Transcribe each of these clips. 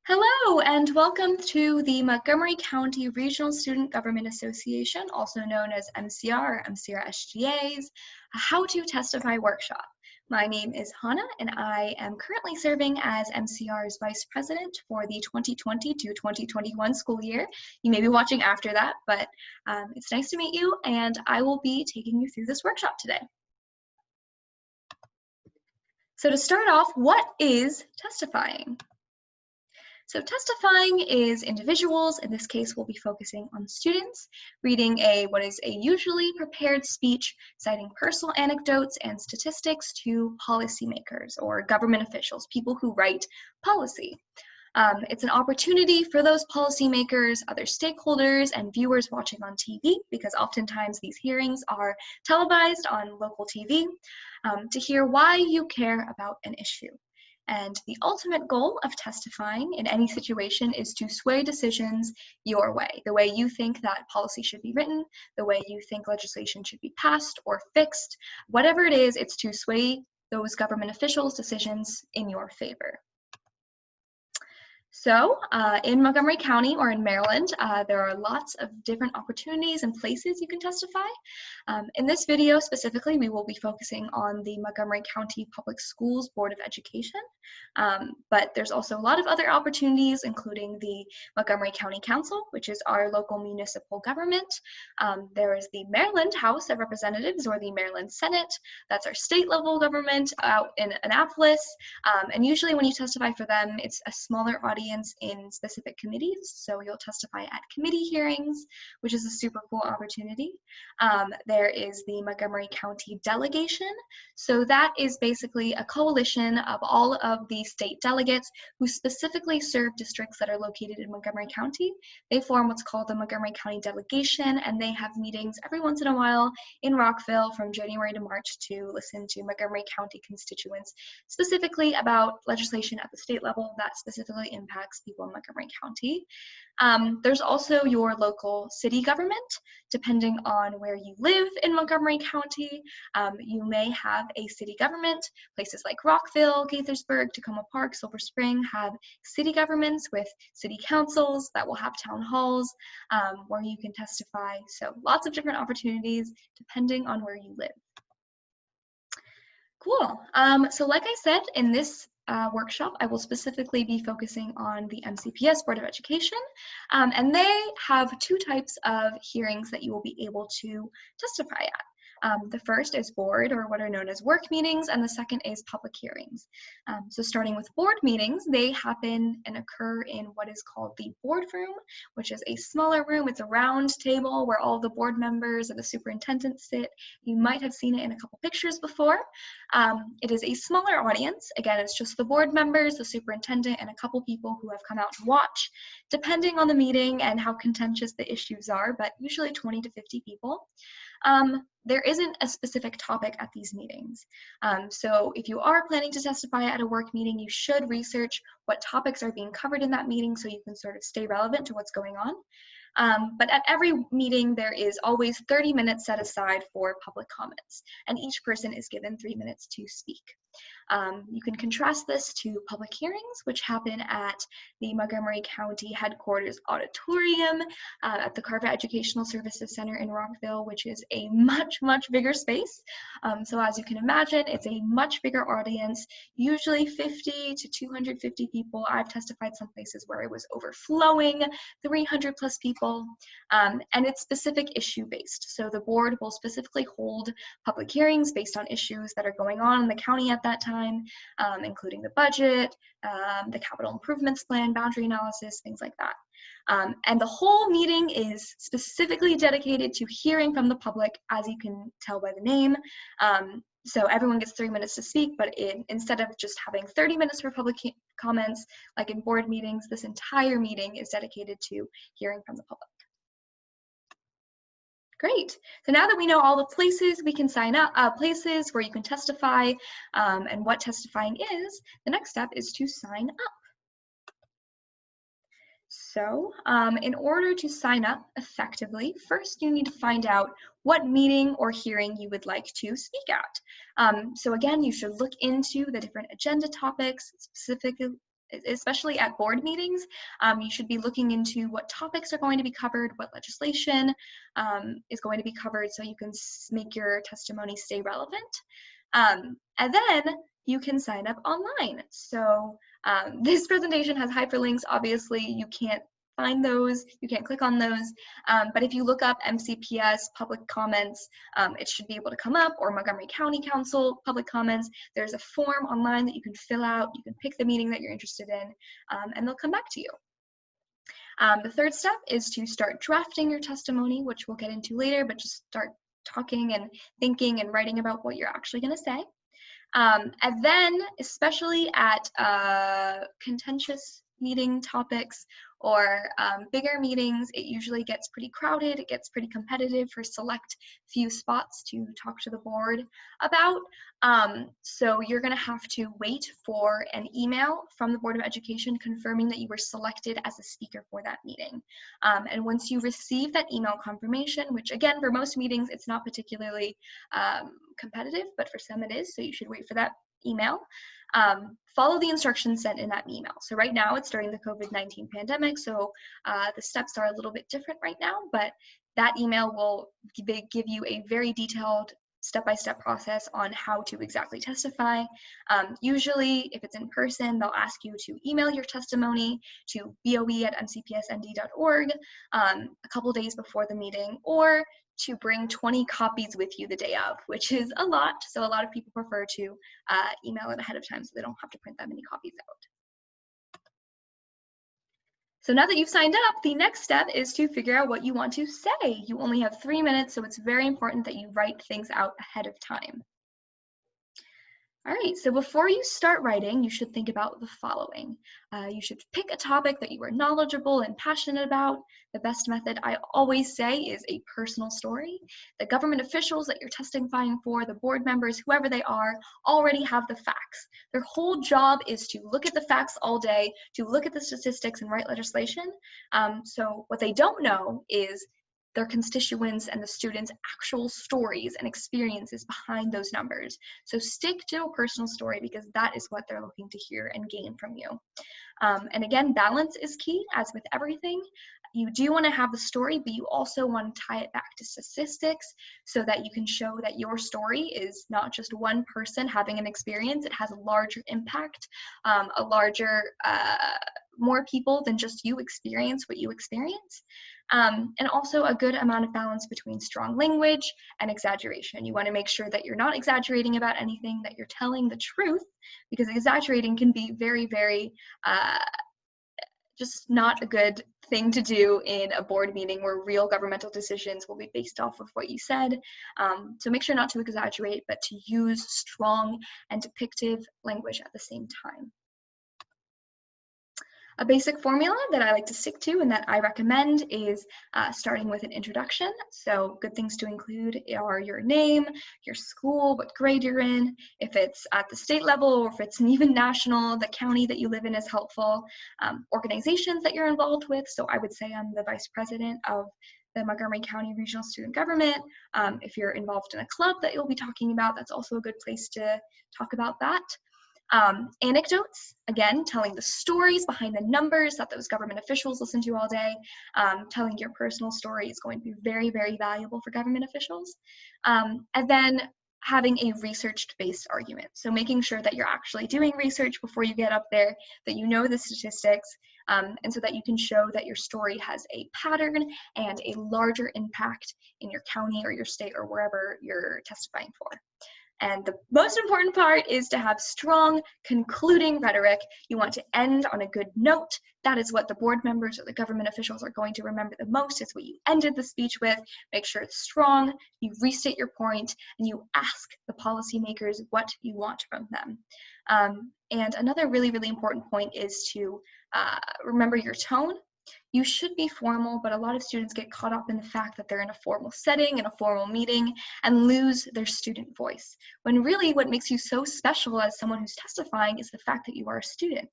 Hello and welcome to the Montgomery County Regional Student Government Association, also known as MCR or MCR-SGA's How to Testify Workshop. My name is Hana and I am currently serving as MCR's Vice President for the 2020 to 2021 school year. You may be watching after that, but it's nice to meet you and I will be taking you through this workshop today. So to start off, what is testifying? So testifying is individuals, in this case we'll be focusing on students, reading what is a usually prepared speech, citing personal anecdotes and statistics to policymakers or government officials, people who write policy. It's an opportunity for those policymakers, other stakeholders, and viewers watching on TV, because oftentimes these hearings are televised on local TV, to hear why you care about an issue. And the ultimate goal of testifying in any situation is to sway decisions your way, the way you think that policy should be written, the way you think legislation should be passed or fixed. Whatever it is, it's to sway those government officials' decisions in your favor. So in Montgomery County or in Maryland, there are lots of different opportunities and places you can testify. In this video specifically, we will be focusing on the Montgomery County Public Schools Board of Education, but there's also a lot of other opportunities, including the Montgomery County Council, which is our local municipal government. There is the Maryland House of Representatives or the Maryland Senate. That's our state level government out in Annapolis. And usually when you testify for them, it's a smaller audience in specific committees. So you'll testify at committee hearings, which is a super cool opportunity. There is the Montgomery County Delegation. So that is basically a coalition of all of the state delegates who specifically serve districts that are located in Montgomery County. They form what's called the Montgomery County Delegation, and they have meetings every once in a while in Rockville from January to March to listen to Montgomery County constituents, specifically about legislation at the state level that specifically impacts people in Montgomery County. There's also your local city government. Depending on where you live in Montgomery County, you may have a city government. Places like Rockville, Gaithersburg, Tacoma Park, Silver Spring have city governments with city councils that will have town halls where you can testify. So lots of different opportunities depending on where you live. Cool. So like I said, in this workshop, I will specifically be focusing on the MCPS Board of Education, and they have two types of hearings that you will be able to testify at. The first is board, or what are known as work meetings, and the second is public hearings. So starting with board meetings, they happen and occur in what is called the boardroom, which is a smaller room. It's a round table where all the board members and the superintendent sit. You might have seen it in a couple pictures before. It is a smaller audience. Again, it's just the board members, the superintendent, and a couple people who have come out to watch, depending on the meeting and how contentious the issues are, but usually 20 to 50 people. There isn't a specific topic at these meetings. So if you are planning to testify at a work meeting, you should research what topics are being covered in that meeting so you can sort of stay relevant to what's going on. But at every meeting, there is always 30 minutes set aside for public comments, and each person is given 3 minutes to speak. You can contrast this to public hearings, which happen at the Montgomery County Headquarters Auditorium at the Carver Educational Services Center in Rockville, which is a much, much bigger space. So as you can imagine, it's a much bigger audience, usually 50 to 250 people. I've testified some places where it was overflowing, 300 plus people, and it's specific issue based. So the board will specifically hold public hearings based on issues that are going on in the county at that time, including the budget, the capital improvements plan, boundary analysis, things like that. And the whole meeting is specifically dedicated to hearing from the public, as you can tell by the name. So everyone gets 3 minutes to speak, but instead of just having 30 minutes for public comments, like in board meetings, this entire meeting is dedicated to hearing from the public. Great. So now that we know all the places we can sign up, places where you can testify and what testifying is, the next step is to sign up. So in order to sign up effectively, first you need to find out what meeting or hearing you would like to speak at. So again, you should look into the different agenda topics, especially at board meetings, you should be looking into what topics are going to be covered, what legislation is going to be covered, so you can make your testimony stay relevant. And then you can sign up online. So this presentation has hyperlinks. Obviously, you can't find those, you can't click on those, but if you look up MCPS public comments, it should be able to come up, or Montgomery County Council public comments. There's a form online that you can fill out, you can pick the meeting that you're interested in, and they'll come back to you. The third step is to start drafting your testimony, which we'll get into later, but just start talking and thinking and writing about what you're actually going to say. And then, especially at contentious meeting topics or bigger meetings, it usually gets pretty crowded, it gets pretty competitive for select few spots to talk to the board about. So you're going to have to wait for an email from the Board of Education confirming that you were selected as a speaker for that meeting. And once you receive that email confirmation, which again, for most meetings, it's not particularly competitive, but for some it is, so you should wait for that email. Follow the instructions sent in that email. So right now it's during the COVID-19 pandemic, so the steps are a little bit different right now, but that email will give you a very detailed step-by-step process on how to exactly testify. Usually, if it's in person, they'll ask you to email your testimony to boe@mcpsnd.org a couple days before the meeting, or to bring 20 copies with you the day of, which is a lot. So a lot of people prefer to email it ahead of time so they don't have to print that many copies out. So now that you've signed up, the next step is to figure out what you want to say. You only have 3 minutes, so it's very important that you write things out ahead of time. All right, so before you start writing, you should think about the following. You should pick a topic that you are knowledgeable and passionate about. The best method I always say is a personal story. The government officials that you're testifying for, the board members, whoever they are, already have the facts. Their whole job is to look at the facts all day, to look at the statistics and write legislation. So what they don't know is their constituents and the students' actual stories and experiences behind those numbers. So stick to a personal story, because that is what they're looking to hear and gain from you. And again, balance is key, as with everything. You do want to have the story, but you also want to tie it back to statistics so that you can show that your story is not just one person having an experience, it has a larger impact, more people than just you experience what you experience. And also a good amount of balance between strong language and exaggeration. You want to make sure that you're not exaggerating about anything, that you're telling the truth, because exaggerating can be very, very just not a good thing to do in a board meeting where real governmental decisions will be based off of what you said. So make sure not to exaggerate, but to use strong and depictive language at the same time. A basic formula that I like to stick to and that I recommend is starting with an introduction. So good things to include are your name, your school, what grade you're in. If it's at the state level or if it's even national, the county that you live in is helpful. Organizations that you're involved with. So I would say I'm the vice president of the Montgomery County Regional Student Government. If you're involved in a club that you'll be talking about, that's also a good place to talk about that. Anecdotes, again, telling the stories behind the numbers that those government officials listen to all day. Telling your personal story is going to be very, very valuable for government officials. And then having a research-based argument. So making sure that you're actually doing research before you get up there, that you know the statistics, and so that you can show that your story has a pattern and a larger impact in your county or your state or wherever you're testifying for. And the most important part is to have strong concluding rhetoric. You want to end on a good note. That is what the board members or the government officials are going to remember the most, is what you ended the speech with. Make sure it's strong, you restate your point, and you ask the policymakers what you want from them. And another really, really important point is to remember your tone. You should be formal, but a lot of students get caught up in the fact that they're in a formal setting, in a formal meeting, and lose their student voice. When really what makes you so special as someone who's testifying is the fact that you are a student.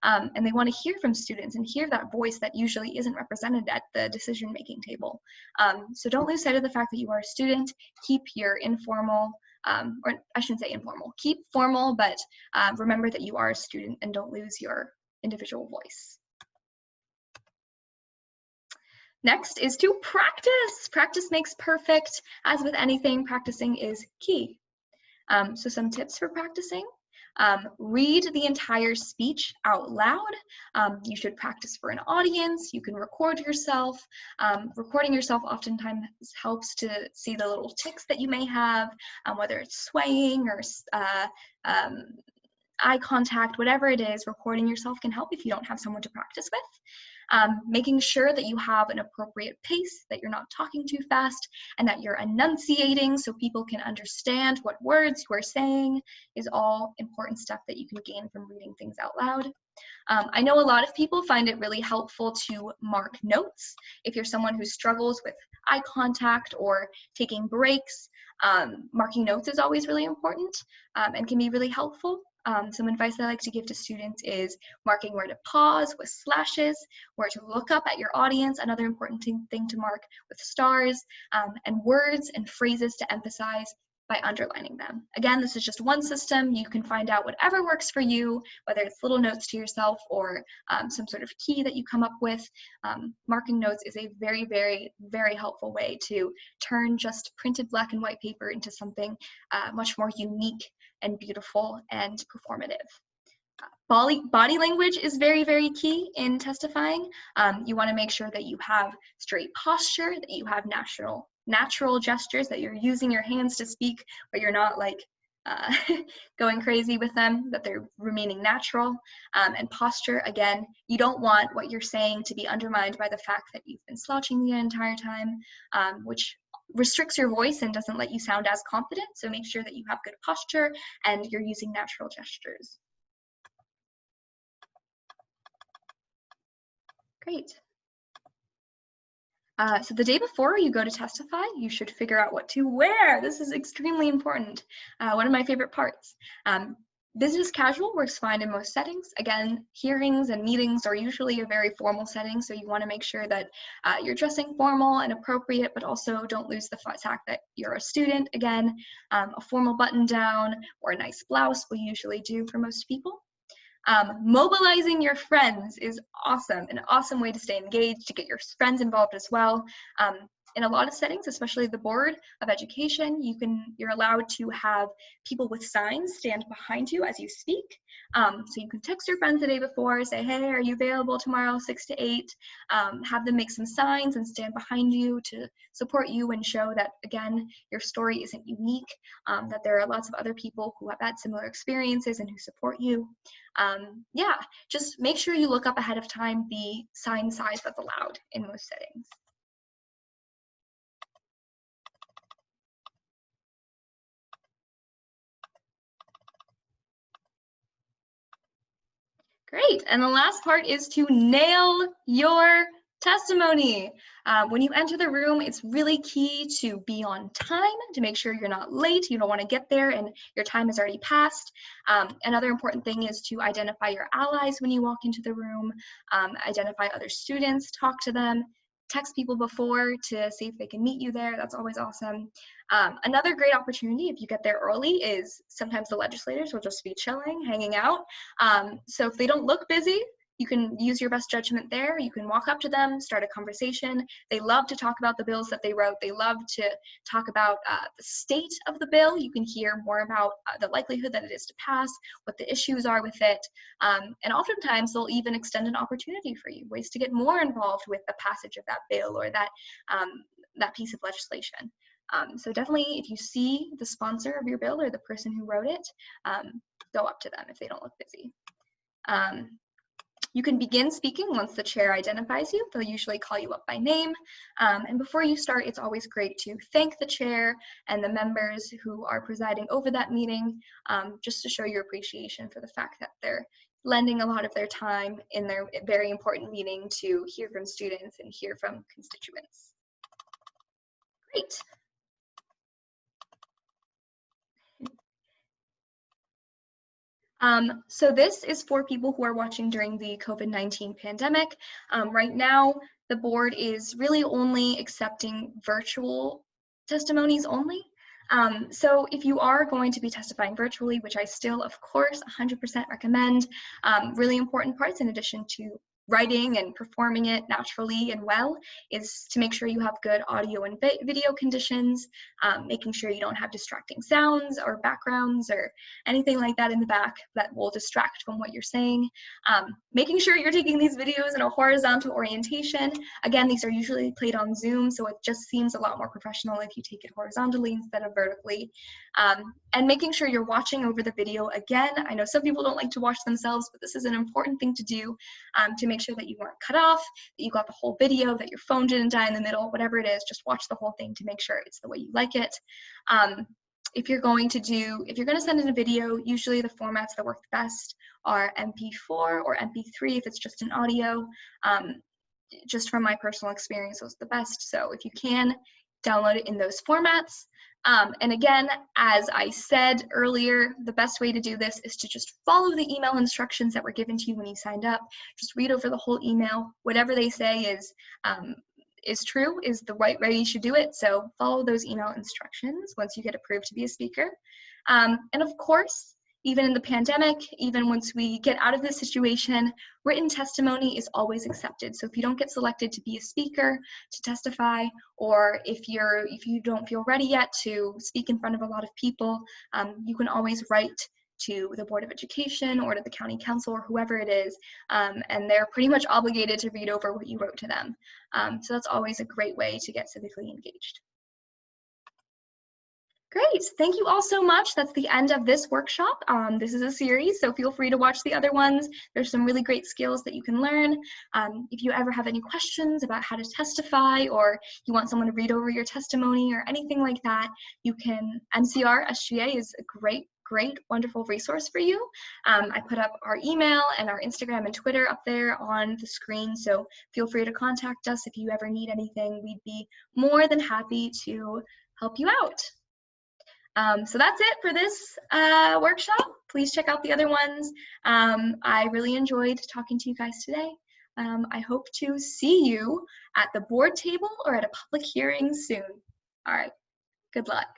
And they want to hear from students and hear that voice that usually isn't represented at the decision-making table. So don't lose sight of the fact that you are a student. Keep your informal, or I shouldn't say informal, keep formal, but remember that you are a student and don't lose your individual voice. Next is to practice. Practice makes perfect. As with anything, practicing is key. So some tips for practicing. Read the entire speech out loud. You should practice for an audience. You can record yourself. Recording yourself oftentimes helps to see the little tics that you may have, whether it's swaying or eye contact, whatever it is. Recording yourself can help if you don't have someone to practice with. Making sure that you have an appropriate pace, that you're not talking too fast, and that you're enunciating so people can understand what words you are saying is all important stuff that you can gain from reading things out loud. I know a lot of people find it really helpful to mark notes. If you're someone who struggles with eye contact or taking breaks, marking notes is always really important and can be really helpful. Some advice I like to give to students is marking where to pause with slashes, where to look up at your audience, another important thing to mark with stars, and words and phrases to emphasize by underlining them. Again, this is just one system. You can find out whatever works for you, whether it's little notes to yourself or some sort of key that you come up with. Marking notes is a very, very, very helpful way to turn just printed black and white paper into something much more unique and beautiful and performative. Body language is very, very key in testifying. You want to make sure that you have straight posture, that you have natural gestures, that you're using your hands to speak, but you're not like going crazy with them, that they're remaining natural. And posture, again, you don't want what you're saying to be undermined by the fact that you've been slouching the entire time, which restricts your voice and doesn't let you sound as confident. So make sure that you have good posture and you're using natural gestures. Great. So the day before you go to testify, you should figure out what to wear. This is extremely important. One of my favorite parts. Business casual works fine in most settings. Again, hearings and meetings are usually a very formal setting, so you want to make sure that you're dressing formal and appropriate, but also don't lose the fact that you're a student. Again, a formal button down or a nice blouse will usually do for most people. Mobilizing your friends is awesome, an awesome way to stay engaged, to get your friends involved as well. In a lot of settings, especially the Board of Education, you're allowed to have people with signs stand behind you as you speak. So you can text your friends the day before, say, hey, are you available tomorrow 6 to 8? Have them make some signs and stand behind you to support you and show that, again, your story isn't unique, that there are lots of other people who have had similar experiences and who support you. Yeah, just make sure you look up ahead of time the sign size that's allowed in most settings. Great, and the last part is to nail your testimony. When you enter the room, it's really key to be on time, to make sure you're not late. You don't want to get there and your time has already passed. Another important thing is to identify your allies when you walk into the room, identify other students, talk to them, text people before to see if they can meet you there. That's always awesome. Another great opportunity, if you get there early, is sometimes the legislators will just be chilling, hanging out. So if they don't look busy, you can use your best judgment there. You can walk up to them, start a conversation. They love to talk about the bills that they wrote. They love to talk about the state of the bill. You can hear more about the likelihood that it is to pass, what the issues are with it. And oftentimes they'll even extend an opportunity for you, ways to get more involved with the passage of that bill or that piece of legislation. So definitely, if you see the sponsor of your bill or the person who wrote it, go up to them if they don't look busy. You can begin speaking once the chair identifies you. They'll usually call you up by name. And before you start, it's always great to thank the chair and the members who are presiding over that meeting, just to show your appreciation for the fact that they're lending a lot of their time in their very important meeting to hear from students and hear from constituents. Great. So this is for people who are watching during the COVID-19 pandemic. Right now, the board is really only accepting virtual testimonies only. So if you are going to be testifying virtually, which I still, of course, 100% recommend, really important parts in addition to writing and performing it naturally and well is to make sure you have good audio and video conditions, making sure you don't have distracting sounds or backgrounds or anything like that in the back that will distract from what you're saying. Making sure you're taking these videos in a horizontal orientation. Again, these are usually played on Zoom, so it just seems a lot more professional if you take it horizontally instead of vertically. And making sure you're watching over the video again. I know some people don't like to watch themselves, but this is an important thing to do to make sure that you weren't cut off, that you got the whole video, that your phone didn't die in the middle, whatever it is, just watch the whole thing to make sure it's the way you like it. If you're going to send in a video, usually the formats that work best are MP4 or MP3 if it's just an audio. Just from my personal experience, those are the best. So if you can, download it in those formats. And again, as I said earlier, the best way to do this is to just follow the email instructions that were given to you when you signed up. Just read over the whole email. Whatever they say is true, is the right way you should do it. So follow those email instructions once you get approved to be a speaker. And of course, even in the pandemic, even once we get out of this situation, written testimony is always accepted. So if you don't get selected to be a speaker, to testify, or if you don't feel ready yet to speak in front of a lot of people, you can always write to the Board of Education or to the County Council or whoever it is, and they're pretty much obligated to read over what you wrote to them. So that's always a great way to get civically engaged. Great, thank you all so much. That's the end of this workshop. This is a series, so feel free to watch the other ones. There's some really great skills that you can learn. If you ever have any questions about how to testify, or you want someone to read over your testimony or anything like that, you can, MCR-SGA is a great, wonderful resource for you. I put up our email and our Instagram and Twitter up there on the screen, so feel free to contact us if you ever need anything. We'd be more than happy to help you out. So that's it for this workshop. Please check out the other ones. I really enjoyed talking to you guys today. I hope to see you at the board table or at a public hearing soon. All right, good luck.